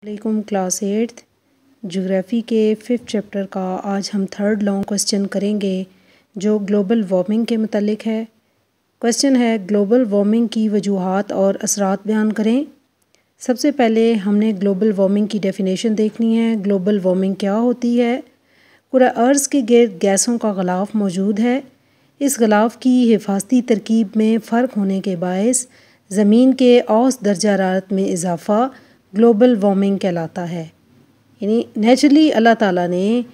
वालेकुम class 8th geography के 5th chapter का आज हम थर्ड लॉन्ग क्वेश्चन करेंगे जो ग्लोबल वार्मिंग के मुतालिक है। क्वेश्चन है ग्लोबल वार्मिंग की वजूहात और असरात बयान करें। सबसे पहले हमने ग्लोबल वार्मिंग की डेफिनेशन देखनी है। ग्लोबल वार्मिंग क्या होती है? पूरा अर्ज़ के गिर्द गैसों का ग़लाफ़ मौजूद है। इस ग़लाफ़ की हिफाजती तरकीब में फ़र्क होने के बायस ज़मीन के औसत दर्जा हरारत में इजाफ़ा ग्लोबल वार्मिंग कहलाता है। यानी नेचुरली अल्लाह ताला ने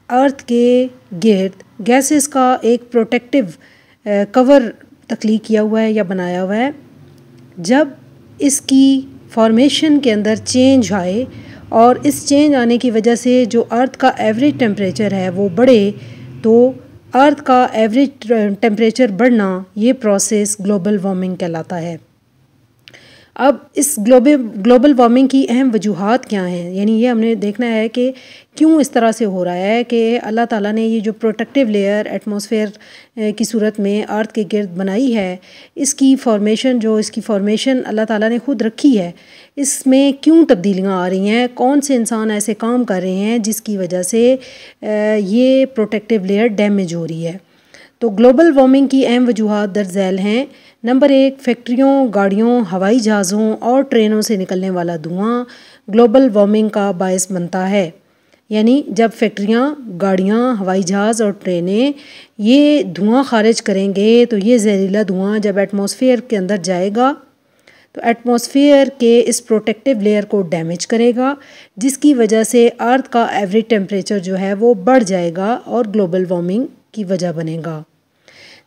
अर्थ के गिर्द गैसेस का एक प्रोटेक्टिव कवर तख्लीक किया हुआ है या बनाया हुआ है। जब इसकी फॉर्मेशन के अंदर चेंज आए और इस चेंज आने की वजह से जो अर्थ का एवरेज टेम्परेचर है वो बढ़े, तो अर्थ का एवरेज टेम्परेचर बढ़ना ये प्रोसेस ग्लोबल वार्मिंग कहलाता है। अब इस ग्लोबल वार्मिंग की अहम वजूहात क्या हैं, यानी ये हमने देखना है कि क्यों इस तरह से हो रहा है कि अल्लाह ताला ने ये जो प्रोटेक्टिव लेयर एटमॉस्फेयर की सूरत में अर्थ के गिर्द बनाई है, इसकी फॉर्मेशन अल्लाह ताला ने ख़ुद रखी है। इसमें क्यों तब्दीलियाँ आ रही हैं, कौन से इंसान ऐसे काम कर रहे हैं जिसकी वजह से ये प्रोटेक्टिव लेयर डैमेज हो रही है। तो ग्लोबल वार्मिंग की अहम वजूहात दर्ज झैल हैं। नंबर 1, फैक्ट्रियों, गाड़ियों, हवाई जहाज़ों और ट्रेनों से निकलने वाला धुआं ग्लोबल वार्मिंग का बायस बनता है। यानी जब फैक्ट्रियाँ, गाड़ियाँ, हवाई जहाज़ और ट्रेनें ये धुआं खारिज करेंगे तो ये जहरीला धुआं जब एटमॉस्फेयर के अंदर जाएगा तो एटमॉस्फेयर के इस प्रोटेक्टिव लेयर को डैमेज करेगा, जिसकी वजह से अर्थ का एवरेज टेम्परेचर जो है वो बढ़ जाएगा और ग्लोबल वार्मिंग की वजह बनेगा।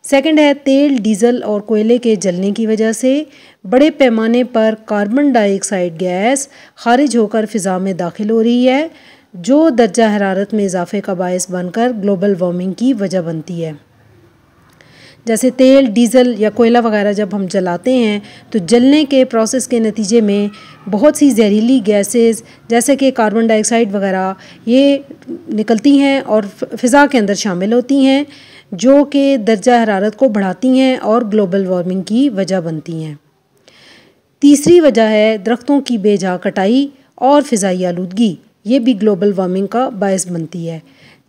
सेकंड है तेल, डीजल और कोयले के जलने की वजह से बड़े पैमाने पर कार्बन डाइऑक्साइड गैस खारिज होकर फ़िज़ा में दाखिल हो रही है, जो दर्जा हरारत में इजाफे का बायस बनकर ग्लोबल वार्मिंग की वजह बनती है। जैसे तेल, डीज़ल या कोयला वगैरह जब हम जलाते हैं तो जलने के प्रोसेस के नतीजे में बहुत सी जहरीली गैसेस जैसे कि कार्बन डाइऑक्साइड वगैरह ये निकलती हैं और फ़िज़ा के अंदर शामिल होती हैं, जो कि दर्जा हरारत को बढ़ाती हैं और ग्लोबल वार्मिंग की वजह बनती हैं। तीसरी वजह है दरख्तों की बेजा कटाई और फ़िज़ाई आलूदगी, ये भी ग्लोबल वार्मिंग का बायस बनती है।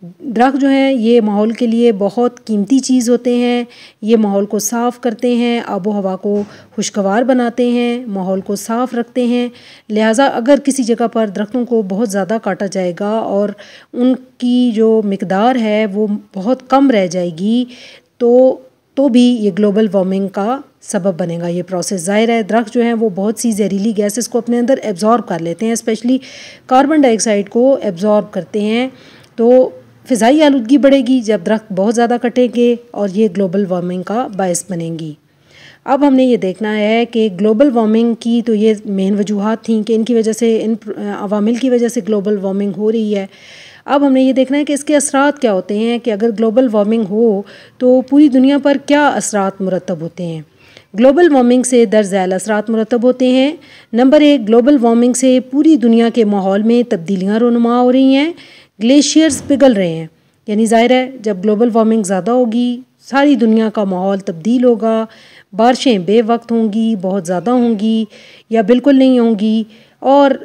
दरख्त जो हैं ये माहौल के लिए बहुत कीमती चीज़ होते हैं। ये माहौल को साफ़ करते हैं, आबो हवा को खुशगवार बनाते हैं, माहौल को साफ़ रखते हैं। लिहाजा अगर किसी जगह पर दरख्तों को बहुत ज़्यादा काटा जाएगा और उनकी जो मिकदार है वो बहुत कम रह जाएगी तो भी ये ग्लोबल वार्मिंग का सबब बनेगा ये प्रोसेस। ज़ाहिर है दरख्त जो हैं वो बहुत सी जहरीली गैसेस को अपने अंदर एब्जॉर्ब कर लेते हैं, स्पेशली कार्बन डाइऑक्साइड को एब्जॉर्ब करते हैं। तो फ़िज़ाई आलूदगी बढ़ेगी जब दरख्त बहुत ज़्यादा कटेंगे और ये ग्लोबल वार्मिंग का बायस बनेंगी। अब हमने ये देखना है कि ग्लोबल वार्मिंग की तो ये मेन वजूहात थी कि इनकी वजह से, इन अवामिल की वजह से ग्लोबल वार्मिंग हो रही है। अब हमने ये देखना है कि इसके असरात क्या होते हैं, कि अगर ग्लोबल वार्मिंग हो तो पूरी दुनिया पर क्या असरात मुरतब होते हैं। ग्लोबल वार्मिंग से दर्ज झैल असरात मुरतब होते हैं। नंबर 1, ग्लोबल वार्मिंग से पूरी दुनिया के माहौल में तब्दीलियाँ रुनुमा हो रही हैं। ग्लेशियर्स पिघल रहे हैं, यानी ज़ाहिर है जब ग्लोबल वार्मिंग ज़्यादा होगी सारी दुनिया का माहौल तब्दील होगा। बारिशें बेवक्त होंगी, बहुत ज़्यादा होंगी या बिल्कुल नहीं होंगी, और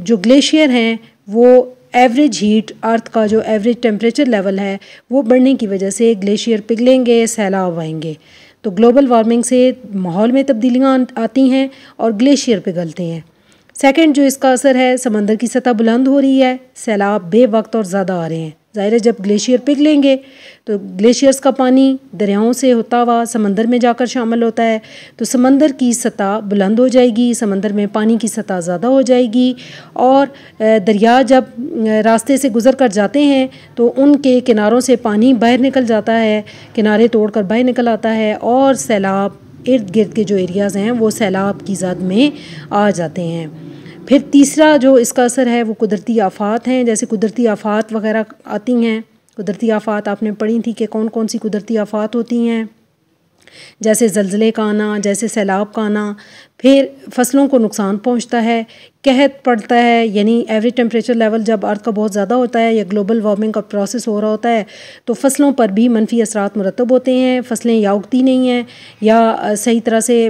जो ग्लेशियर हैं वो एवरेज हीट, अर्थ का जो एवरेज टेम्परेचर लेवल है वो बढ़ने की वजह से ग्लेशियर पिघलेंगे, सैलाब आएंगे। तो ग्लोबल वार्मिंग से माहौल में तब्दीलियाँ आती हैं और ग्लेशियर पिघलते हैं। सेकंड जो इसका असर है, समंदर की सतह बुलंद हो रही है, सैलाब बेवक्त और ज़्यादा आ रहे हैं। ज़ाहिर है जब ग्लेशियर पिघलेंगे तो ग्लेशियर्स का पानी दरियाओं से होता हुआ समंदर में जाकर शामिल होता है, तो समंदर की सतह बुलंद हो जाएगी, समंदर में पानी की सतह ज़्यादा हो जाएगी और दरिया जब रास्ते से गुज़र कर जाते हैं तो उनके किनारों से पानी बाहर निकल जाता है, किनारे तोड़कर बाहर निकल आता है और सैलाब इर्द गिर्द के जो एरियाज़ हैं वो सैलाब की ज़द में आ जाते हैं। फिर तीसरा जो इसका असर है वो कुदरती आफ़ात हैं। जैसे कुदरती आफ़ात वगैरह आती हैं, कुदरती आफ़ात आपने पढ़ी थी कि कौन कौन सी कुदरती आफ़ात होती हैं, जैसे ज़लज़ले का आना, जैसे सैलाब का आना। फिर फसलों को नुकसान पहुंचता है, कहत पड़ता है, यानी एवरेज टेम्परेचर लेवल जब अर्थ का बहुत ज़्यादा होता है या ग्लोबल वार्मिंग का प्रोसेस हो रहा होता है तो फसलों पर भी मनफी असरात मुरतब होते हैं। फसलें या उगती नहीं हैं या सही तरह से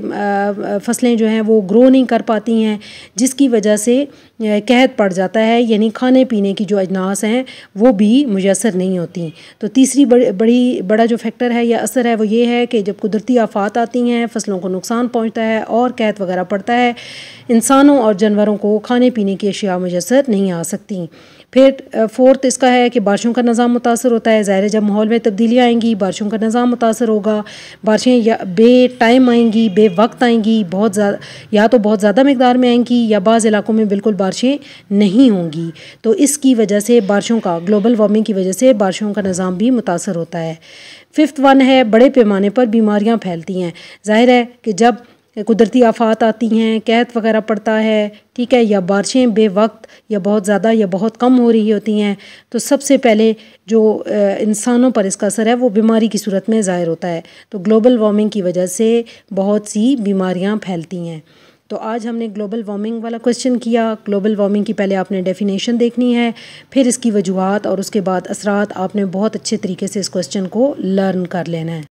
फसलें जो हैं वो ग्रो नहीं कर पाती हैं, जिसकी वजह से कहत पड़ जाता है, यानी खाने पीने की जो अजनास हैं वो भी मुयसर नहीं होती। तो तीसरी बड़ा जो फैक्टर है या असर है वो ये है कि जब कुदरती आफात आती हैं, फसलों को नुकसान पहुँचता है और कहत वगैरह पड़ता है, इंसानों और जानवरों को खाने पीने की अशिया मुयसर नहीं आ सकती। फिर फोर्थ इसका है कि बारिशों का निज़ाम मुतासर होता है। ज़ाहिर है जब माहौल में तब्दीलियाँ आएंगी बारिशों का निज़ाम मुतासर होगा। बारिशें या बे टाइम आएंगी, बे वक्त आएंगी, बहुत ज़्यादा या तो बहुत ज़्यादा मकदार में आएंगी या बाज़ इलाकों में बिल्कुल बारिशें नहीं होंगी। तो इसकी वजह से बारिशों का ग्लोबल वार्मिंग की वजह से बारिशों का निज़ाम भी मुतासर होता है। फिफ्थ वन है बड़े पैमाने पर बीमारियाँ फैलती हैं। ज़ाहिर है कि जब कुदरती आफात आती हैं, कहत वगैरह पड़ता है, ठीक है, या बारिशें बेवक्त या बहुत ज़्यादा या बहुत कम हो रही होती हैं, तो सबसे पहले जो इंसानों पर इसका असर है वो बीमारी की सूरत में ज़ाहिर होता है। तो ग्लोबल वार्मिंग की वजह से बहुत सी बीमारियां फैलती हैं। तो आज हमने ग्लोबल वार्मिंग वाला क्वेश्चन किया। ग्लोबल वार्मिंग की पहले आपने डेफिनेशन देखनी है, फिर इसकी वजूहात और उसके बाद असरात आपने बहुत अच्छे तरीके से इस क्वेश्चन को लर्न कर लेना है।